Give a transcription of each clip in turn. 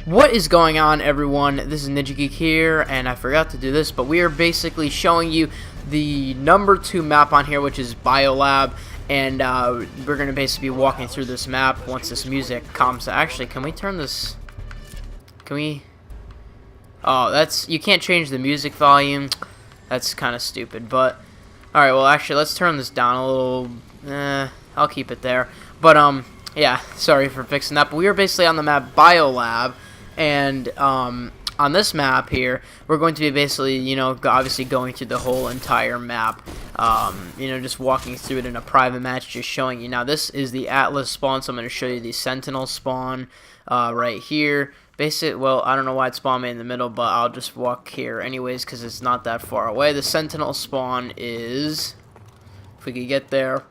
What is going on, everyone? This is Ninja Geek here, and I forgot to do this, but we are basically showing you the number 2 map on here, which is BIOLAB, and we're going to basically be walking through this map once this music calms. Actually, can we turn this? Can we? Oh, that's, you can't change the music volume. That's kind of stupid, but alright, well, actually, let's turn this down a little. I'll keep it there, but yeah, sorry for fixing that, but we are basically on the map BIOLAB. And on this map here, we're going to be basically, you know, obviously going through the whole entire map, you know, just walking through it in a private match, just showing you. Now, this is the Atlas spawn, so I'm going to show you the Sentinel spawn right here. Basically, well, I don't know why it spawned me in the middle, but I'll just walk here anyways because it's not that far away. The Sentinel spawn is, if we could get there,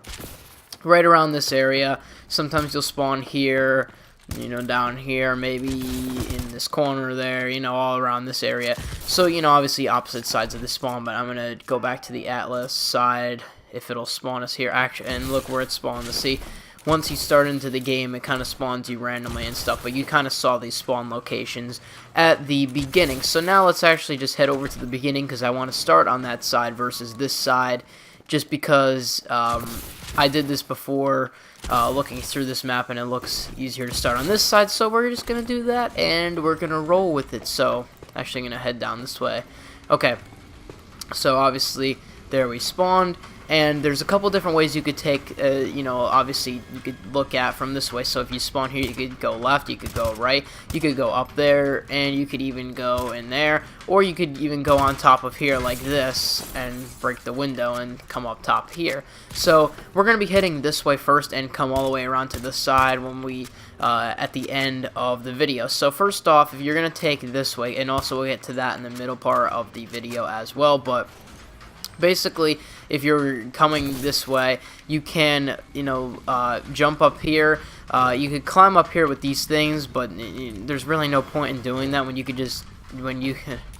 right around this area. Sometimes you'll spawn here, you know, down here, maybe in this corner there, you know, all around this area. So, you know, obviously opposite sides of the spawn, but I'm going to go back to the Atlas side if it'll spawn us here. Actually, and look where it spawned. To see, once you start into the game, it kind of spawns you randomly and stuff, but you kind of saw these spawn locations at the beginning. So now let's actually just head over to the beginning because I want to start on that side versus this side, just because I did this before looking through this map, and it looks easier to start on this side, so we're just going to do that, and we're going to roll with it. So, actually, I'm going to head down this way. Okay, so obviously, there we spawned, and there's a couple different ways you could take, you know, obviously, you could look at from this way. So if you spawn here, you could go left, you could go right, you could go up there, and you could even go in there, or you could even go on top of here like this and break the window and come up top here. So we're going to be heading this way first and come all the way around to the side when we at the end of the video. So first off, if you're going to take this way, and also we'll get to that in the middle part of the video as well, but basically, if you're coming this way, you can, you know, jump up here. You could climb up here with these things, but there's really no point in doing that when you could just,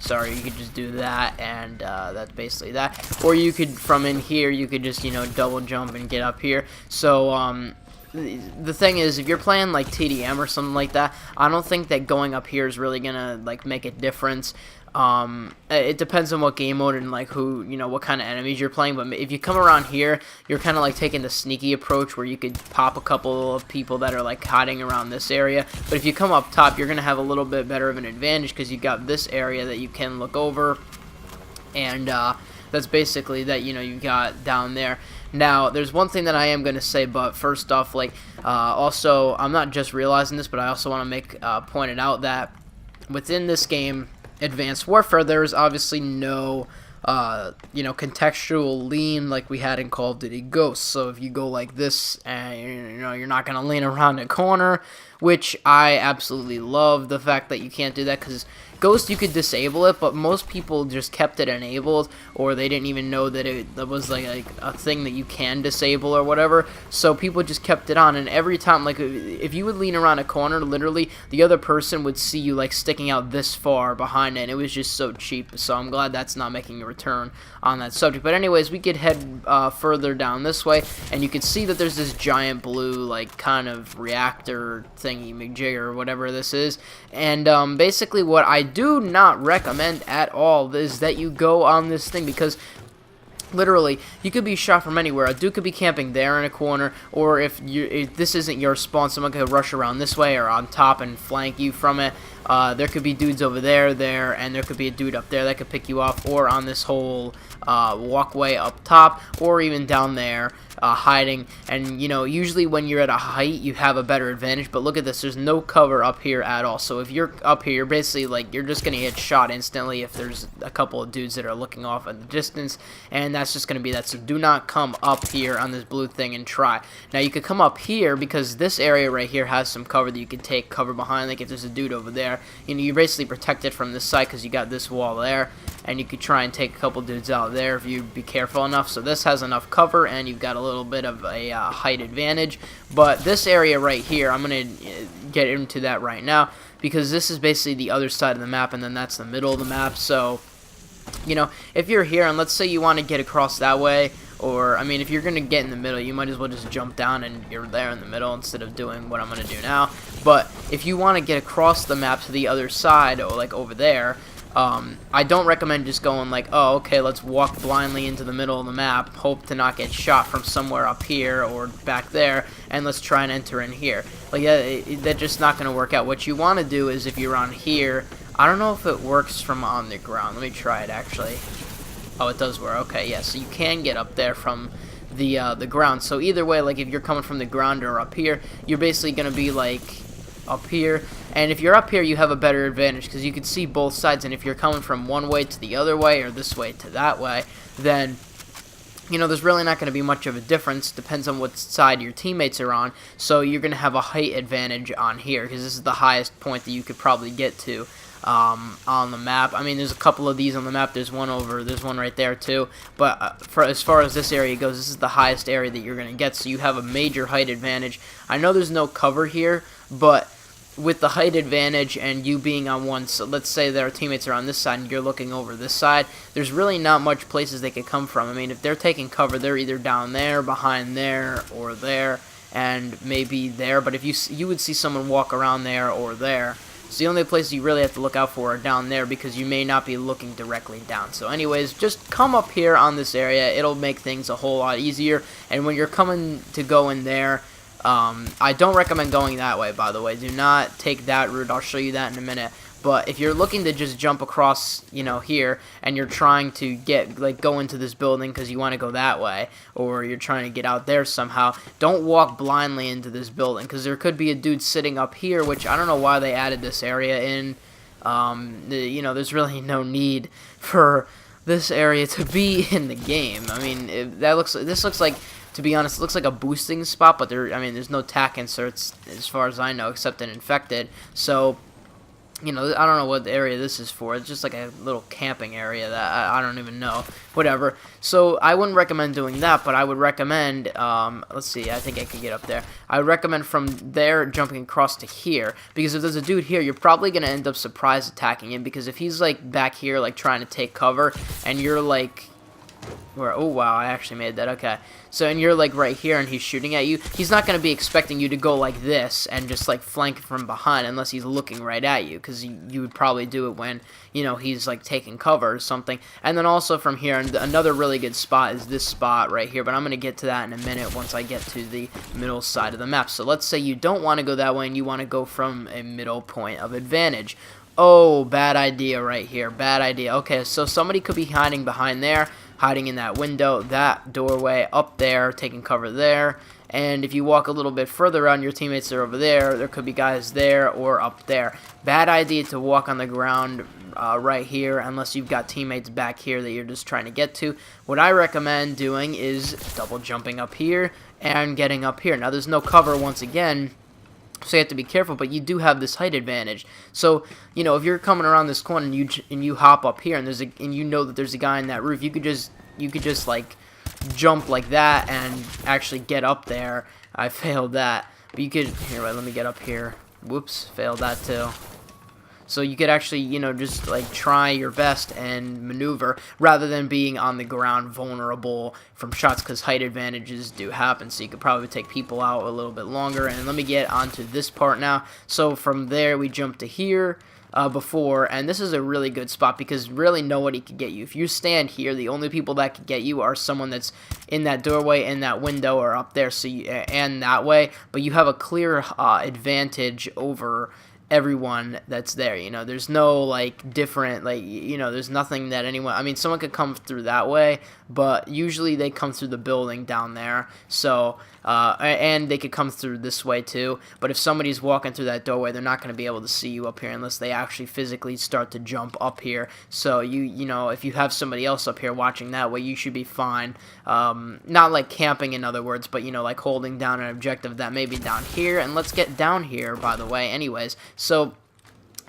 sorry, you could just do that, and that's basically that. Or you could, from in here, you could just, you know, double jump and get up here. So, the thing is, if you're playing like TDM or something like that, I don't think that going up here is really gonna like make a difference. It depends on what game mode and like who, you know, what kind of enemies you're playing, but if you come around here, you're kind of like taking the sneaky approach where you could pop a couple of people that are like hiding around this area. But if you come up top, you're gonna have a little bit better of an advantage because you got this area that you can look over, and that's basically that, you know, you got down there. Now, there's one thing that I am going to say, but first off, like, also, I'm not just realizing this, but I also want to make pointed out that within this game, Advanced Warfare, there is obviously no, you know, contextual lean like we had in Call of Duty Ghosts. So if you go like this, and you know, you're not going to lean around a corner, which I absolutely love the fact that you can't do that, because Ghost, you could disable it, but most people just kept it enabled, or they didn't even know that it was like a thing that you can disable or whatever. So people just kept it on, and every time, like, if you would lean around a corner, literally the other person would see you like sticking out this far behind it, and it was just so cheap. So I'm glad that's not making a return on that subject. But anyways, we could head further down this way, and you can see that there's this giant blue like kind of reactor thingy McJigger or whatever this is, and basically what I do not recommend at all is that you go on this thing, because literally you could be shot from anywhere. A dude could be camping there in a corner, or if this isn't your spawn, someone could rush around this way or on top and flank you from it. There could be dudes over there, and there could be a dude up there that could pick you off, or on this whole walkway up top, or even down there hiding. And you know, usually when you're at a height, you have a better advantage. But look at this, there's no cover up here at all. So if you're up here, you're basically like, you're just gonna get shot instantly if there's a couple of dudes that are looking off at the distance, and that's just gonna be that. So do not come up here on this blue thing and try. Now you could come up here, because this area right here has some cover that you could take cover behind. Like if there's a dude over there, you know, you're basically protected from this side because you got this wall there, and you could try and take a couple dudes out there if you be careful enough. So this has enough cover, and you've got a little bit of a height advantage. But this area right here, I'm gonna get into that right now, because this is basically the other side of the map, and then that's the middle of the map. So, you know, if you're here, and let's say you want to get across that way, Or, I mean, if you're going to get in the middle, you might as well just jump down and you're there in the middle instead of doing what I'm going to do now. But if you want to get across the map to the other side, or like over there, I don't recommend just going like, oh, okay, let's walk blindly into the middle of the map, hope to not get shot from somewhere up here or back there, and let's try and enter in here. Like, that's just not going to work out. What you want to do is, if you're on here, I don't know if it works from on the ground. Let me try it, actually. Oh, it does work. Okay, yeah, so you can get up there from the ground. So either way, like, if you're coming from the ground or up here, you're basically going to be, like, up here. And if you're up here, you have a better advantage because you can see both sides. And if you're coming from one way to the other way or this way to that way, then, you know, there's really not going to be much of a difference. Depends on what side your teammates are on. So you're going to have a height advantage on here because this is the highest point that you could probably get to on the map. I mean, there's a couple of these on the map. There's one right there too. But for as far as this area goes, this is the highest area that you're going to get. So you have a major height advantage. I know there's no cover here, but with the height advantage and you being on one, so let's say that our teammates are on this side and you're looking over this side, there's really not much places they could come from. I mean, if they're taking cover, they're either down there, behind there, or there, and maybe there. But if you would see someone walk around there or there. So the only places you really have to look out for are down there because you may not be looking directly down. So anyways, just come up here on this area. It'll make things a whole lot easier. And when you're coming to go in there, I don't recommend going that way, by the way. Do not take that route. I'll show you that in a minute. But if you're looking to just jump across, you know, here, and you're trying to go into this building because you want to go that way, or you're trying to get out there somehow, don't walk blindly into this building because there could be a dude sitting up here, which I don't know why they added this area in. You know, there's really no need for this area to be in the game. I mean, this looks like, to be honest, it looks like a boosting spot, but there's no tac inserts as far as I know, except an infected. So, you know, I don't know what area this is for. It's just like a little camping area that I don't even know. Whatever. So I wouldn't recommend doing that, but I would recommend, let's see, I think I could get up there. I would recommend from there jumping across to here, because if there's a dude here, you're probably going to end up surprise attacking him, because if he's like back here, like trying to take cover, and you're like, oh wow, I actually made that, okay. So, and you're like right here and he's shooting at you, he's not going to be expecting you to go like this and just like flank from behind unless he's looking right at you, because you would probably do it when, you know, he's like taking cover or something. And then also from here, and another really good spot is this spot right here, but I'm going to get to that in a minute once I get to the middle side of the map. So let's say you don't want to go that way and you want to go from a middle point of advantage. Oh, bad idea right here, bad idea. Okay, so somebody could be hiding behind there, hiding in that window, that doorway, up there, taking cover there. And if you walk a little bit further on, your teammates are over there. There could be guys there or up there. Bad idea to walk on the ground right here unless you've got teammates back here that you're just trying to get to. What I recommend doing is double jumping up here and getting up here. Now, there's no cover once again, so you have to be careful, but you do have this height advantage. So, you know, if you're coming around this corner and you hop up here and you know that there's a guy in that roof, you could just like jump like that and actually get up there. I failed that, but you could, here, wait, let me get up here. Whoops, failed that too. So you could actually, you know, just like try your best and maneuver rather than being on the ground vulnerable from shots, because height advantages do happen. So you could probably take people out a little bit longer. And let me get onto this part now. So from there we jump to here before, and this is a really good spot because really nobody can get you. If you stand here, the only people that can get you are someone that's in that doorway, in that window, or up there, so and that way. But you have a clear advantage over everyone that's there. You know, there's no like different, like, you know, there's nothing that anyone, I mean, someone could come through that way, but usually they come through the building down there. So and they could come through this way too, but if somebody's walking through that doorway, they're not going to be able to see you up here unless they actually physically start to jump up here. So you know, if you have somebody else up here watching that way, you should be fine. Not like camping, in other words, but, you know, like holding down an objective that may be down here. And let's get down here, by the way, anyways. So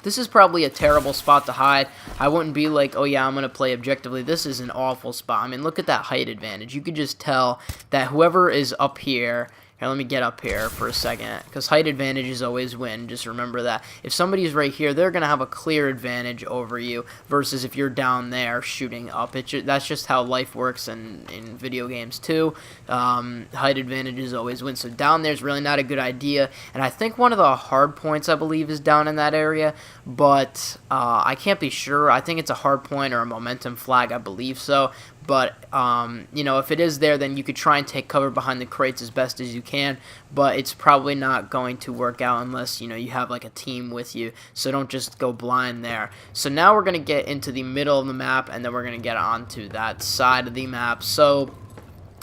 this is probably a terrible spot to hide. I wouldn't be like, oh yeah, I'm going to play objectively. This is an awful spot. I mean, look at that height advantage. You could just tell that whoever is up here Here, let me get up here for a second, because height advantages always win. Just remember that. If somebody's right here, they're going to have a clear advantage over you, versus if you're down there shooting up. That's just how life works in video games, too. Height advantages always win. So down there is really not a good idea. And I think one of the hard points, I believe, is down in that area. But I can't be sure. I think it's a hard point or a momentum flag. I believe so. But, you know, if it is there, then you could try and take cover behind the crates as best as you can. But it's probably not going to work out unless, you know, you have, like, a team with you. So don't just go blind there. So now we're going to get into the middle of the map, and then we're going to get onto that side of the map. So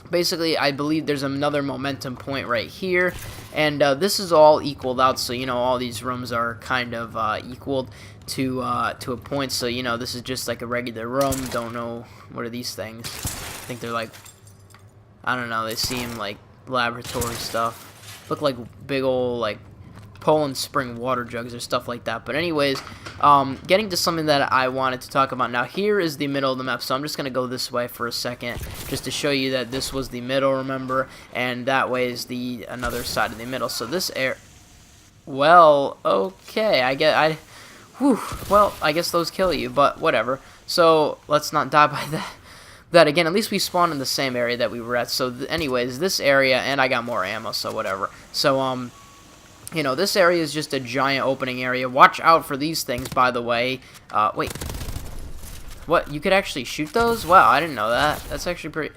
basically, I believe there's another momentum point right here. And this is all equaled out, so, you know, all these rooms are kind of equaled to a point. So, you know, this is just like a regular room. Don't know, what are these things? I think they're like, I don't know, they seem like laboratory stuff. Look like big old, like, Poland Spring water jugs or stuff like that. But anyways, getting to something that I wanted to talk about now. Here is the middle of the map, so I'm just going to go this way for a second just to show you that this was the middle, remember, and that way is the another side of the middle. So this well, okay, well, I guess those kill you, but whatever. So let's not die by that again. At least we spawned in the same area that we were at. So anyways, this area, and I got more ammo, so whatever. So you know, this area is just a giant opening area. Watch out for these things, by the way. Wait. What? You could actually shoot those? Wow, I didn't know that. That's actually pretty...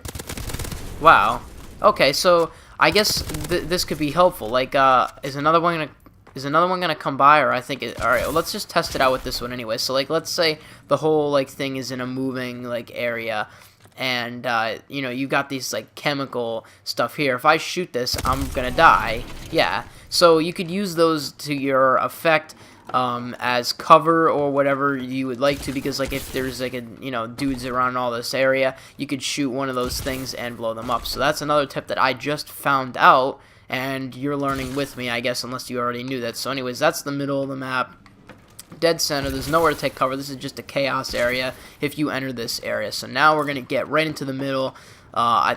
Wow. Okay, so I guess this could be helpful. Like, is another one gonna come by, or I think it... Alright, well, let's just test it out with this one anyway. So, like, let's say the whole, like, thing is in a moving, like, area. And, you know, you got these, like, chemical stuff here. If I shoot this, I'm gonna die. Yeah. So you could use those to your effect as cover or whatever you would like to, because, like, if there's, like, you know, dudes around all this area, you could shoot one of those things and blow them up. So that's another tip that I just found out, and you're learning with me, I guess, unless you already knew that. So anyways, that's the middle of the map. Dead center. There's nowhere to take cover. This is just a chaos area if you enter this area. So now we're going to get right into the middle.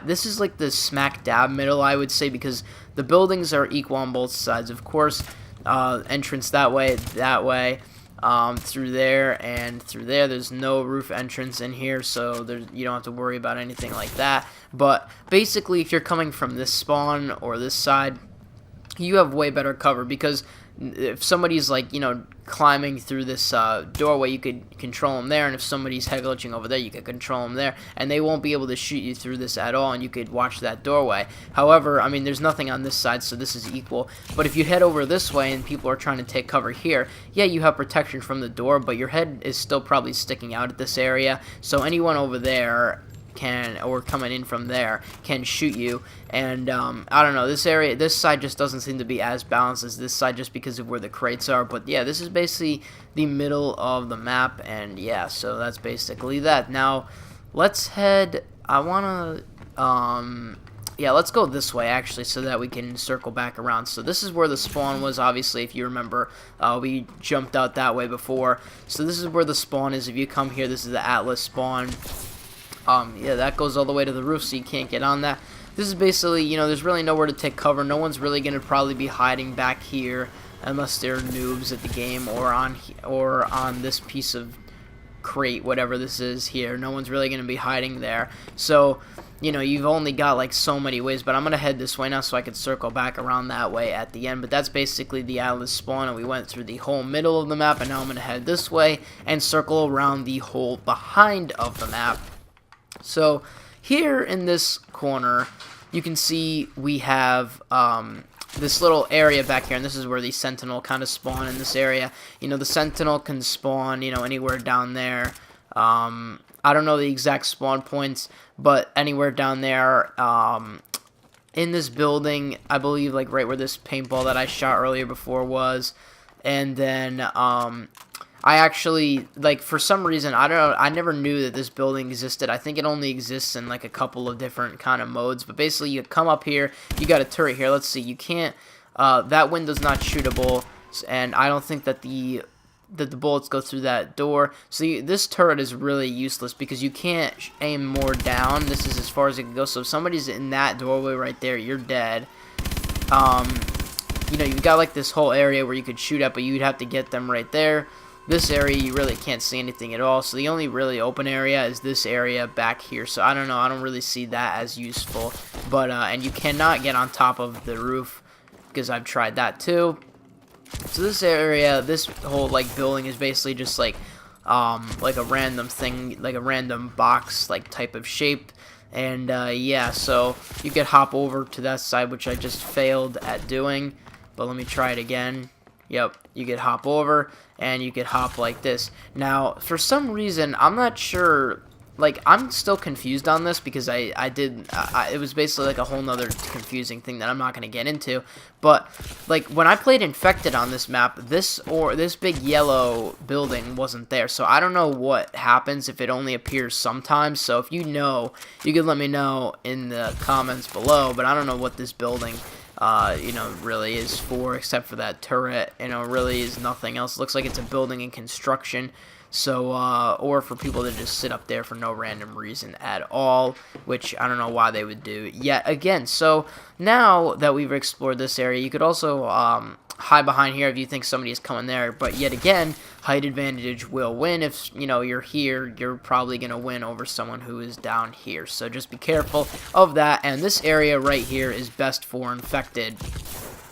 This is like the smack dab middle, I would say, because the buildings are equal on both sides. Of course, entrance that way, through there, and through there. There's no roof entrance in here, so you don't have to worry about anything like that. But basically, if you're coming from this spawn or this side, you have way better cover, because if somebody's, like, you know, climbing through this doorway, you could control them there, and if somebody's head glitching over there, you could control them there, and they won't be able to shoot you through this at all, and you could watch that doorway. However, I mean, there's nothing on this side, so this is equal. But if you head over this way and people are trying to take cover here, yeah, you have protection from the door, but your head is still probably sticking out at this area, so anyone over there or coming in from there can shoot you. And I don't know, this side just doesn't seem to be as balanced as this side, just because of where the crates are. But yeah, this is basically the middle of the map, and yeah, so that's basically that. Now let's head, yeah, let's go this way, actually, so that we can circle back around. So this is where the spawn was, obviously, if you remember. We jumped out that way before. So this is where the spawn is. If you come here, this is the Atlas spawn. Yeah, that goes all the way to the roof, so you can't get on that. This is basically, you know, there's really nowhere to take cover. No one's really going to probably be hiding back here unless they're noobs at the game, or on this piece of crate, whatever this is here. No one's really going to be hiding there. So, you know, you've only got, like, so many ways, but I'm going to head this way now so I can circle back around that way at the end. But that's basically the Atlas spawn, and we went through the whole middle of the map, and now I'm going to head this way and circle around the whole behind of the map. So here in this corner, you can see we have this little area back here, and this is where the Sentinel kind of spawn in this area. You know, the Sentinel can spawn, you know, anywhere down there. I don't know the exact spawn points, but anywhere down there. In this building, I believe, like right where this paintball that I shot earlier before was. And then I actually, like, for some reason, I don't know, I never knew that this building existed. I think it only exists in, like, a couple of different kind of modes. But basically, you come up here, you got a turret here. Let's see, you can't, that window's not shootable, and I don't think that the bullets go through that door. So this turret is really useless, because you can't aim more down. This is as far as it can go. So if somebody's in that doorway right there, you're dead. you know, you've got like this whole area where you could shoot at, but you'd have to get them right there. This area you really can't see anything at all, so the only really open area is this area back here. So I don't know, I don't really see that as useful. But and you cannot get on top of the roof, because I've tried that too. So this area, this whole like building is basically just like a random thing, like a random box like type of shape. And yeah, so you could hop over to that side, which I just failed at doing, but let me try it again. Yep, you could hop over, and you could hop like this. Now, for some reason, I'm not sure, like, I'm still confused on this, because it was basically like a whole nother confusing thing that I'm not going to get into, but, like, when I played Infected on this map, this big yellow building wasn't there, so I don't know what happens if it only appears sometimes. So if you know, you could let me know in the comments below, but I don't know what this building you know, really is for, except for that turret. You know, really is nothing else. It looks like it's a building in construction. So, or for people to just sit up there for no random reason at all, which I don't know why they would do yet again. So now that we've explored this area, you could also hide behind here if you think somebody is coming there. But yet again, height advantage will win. If you know you're here, you're probably gonna win over someone who is down here. So just be careful of that. And this area right here is best for infected.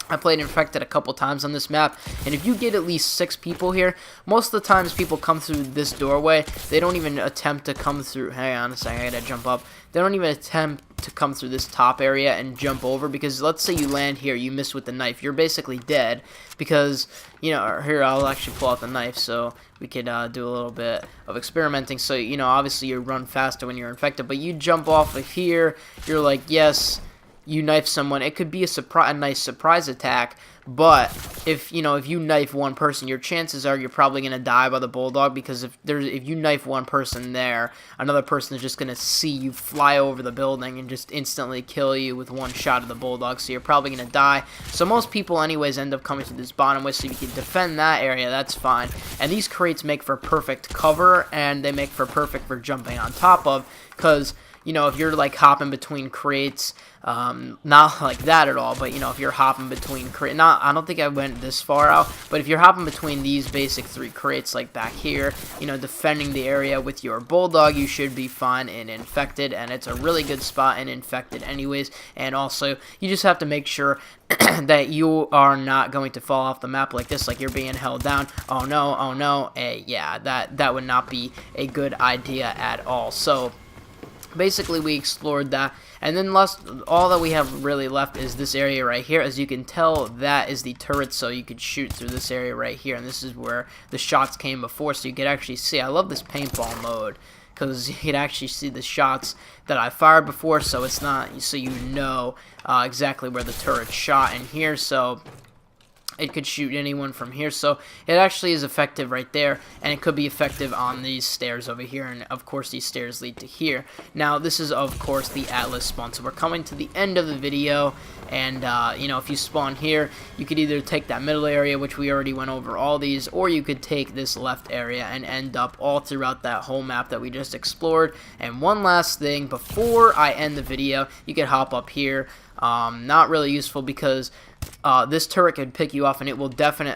I played Infected a couple times on this map, and if you get at least 6 people here, most of the times people come through this doorway. They don't even attempt to come through. Hang on a second, I gotta jump up. They don't even attempt to come through this top area and jump over, because let's say you land here, you miss with the knife, you're basically dead, because, you know, here, I'll actually pull out the knife so we could do a little bit of experimenting. So, you know, obviously you run faster when you're infected, but you jump off of here, you're like, yes, you knife someone, it could be a nice surprise attack, but if you knife one person, your chances are you're probably gonna die by the bulldog, because if you knife one person there, another person is just gonna see you fly over the building and just instantly kill you with one shot of the bulldog, so you're probably gonna die. So most people anyways end up coming to this bottom way, so you can defend that area, that's fine. And these crates make for perfect cover, and they make for perfect for jumping on top of, because you know, if you're like hopping between crates, not like that at all, but you know, if you're hopping between crates, I don't think I went this far out, but if you're hopping between these basic 3 crates, like back here, you know, defending the area with your bulldog, you should be fine in Infected, and it's a really good spot in Infected anyways. And also, you just have to make sure that you are not going to fall off the map like this, like you're being held down. Oh no, hey, yeah, that would not be a good idea at all. So basically we explored that, and then all that we have really left is this area right here. As you can tell, that is the turret, so you could shoot through this area right here, and this is where the shots came before, so you could actually see. I love this paintball mode, because you can actually see the shots that I fired before, so it's not, so you know exactly where the turret shot in here, so it could shoot anyone from here. So it actually is effective right there, and it could be effective on these stairs over here, and of course these stairs lead to here. Now this is of course the Atlas spawn, so we're coming to the end of the video, and you know, if you spawn here, you could either take that middle area, which we already went over all these, or you could take this left area and end up all throughout that whole map that we just explored. And one last thing before I end the video, you could hop up here. Not really useful, because this turret could pick you off, and it will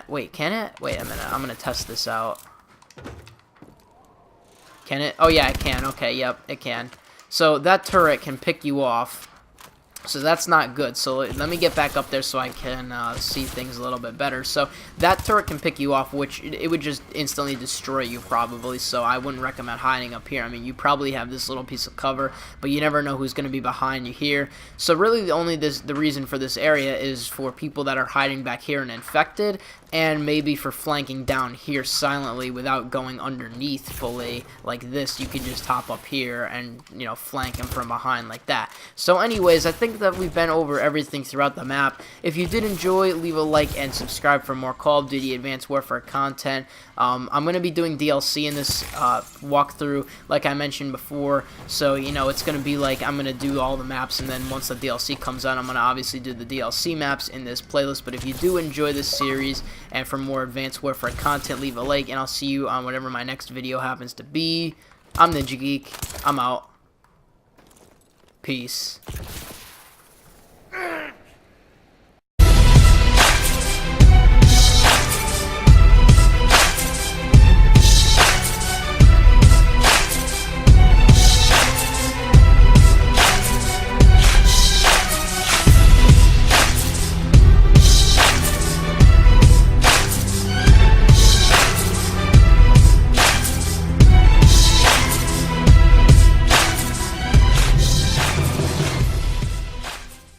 wait, can it? Wait a minute, I'm gonna test this out. Can it? Oh yeah, it can. Okay, yep, it can. So that turret can pick you off, so that's not good. So let me get back up there so I can see things a little bit better. So that turret can pick you off, which it would just instantly destroy you probably, so I wouldn't recommend hiding up here. I mean, you probably have this little piece of cover, but you never know who's going to be behind you here. So really the reason for this area is for people that are hiding back here and infected, and maybe for flanking down here silently without going underneath fully like this. You can just hop up here and, you know, flank them from behind like that. So anyways, I think that we've been over everything throughout the map. If you did enjoy, leave a like and subscribe for more Call of Duty Advanced Warfare content. I'm going to be doing DLC in this walkthrough, like I mentioned before, so you know, it's going to be like I'm going to do all the maps, and then once the DLC comes out, I'm going to obviously do the DLC maps in this playlist. But if you do enjoy this series, and for more Advanced Warfare content, leave a like, and I'll see you on whatever my next video happens to be. I'm Ninja Geek. I'm out. Peace.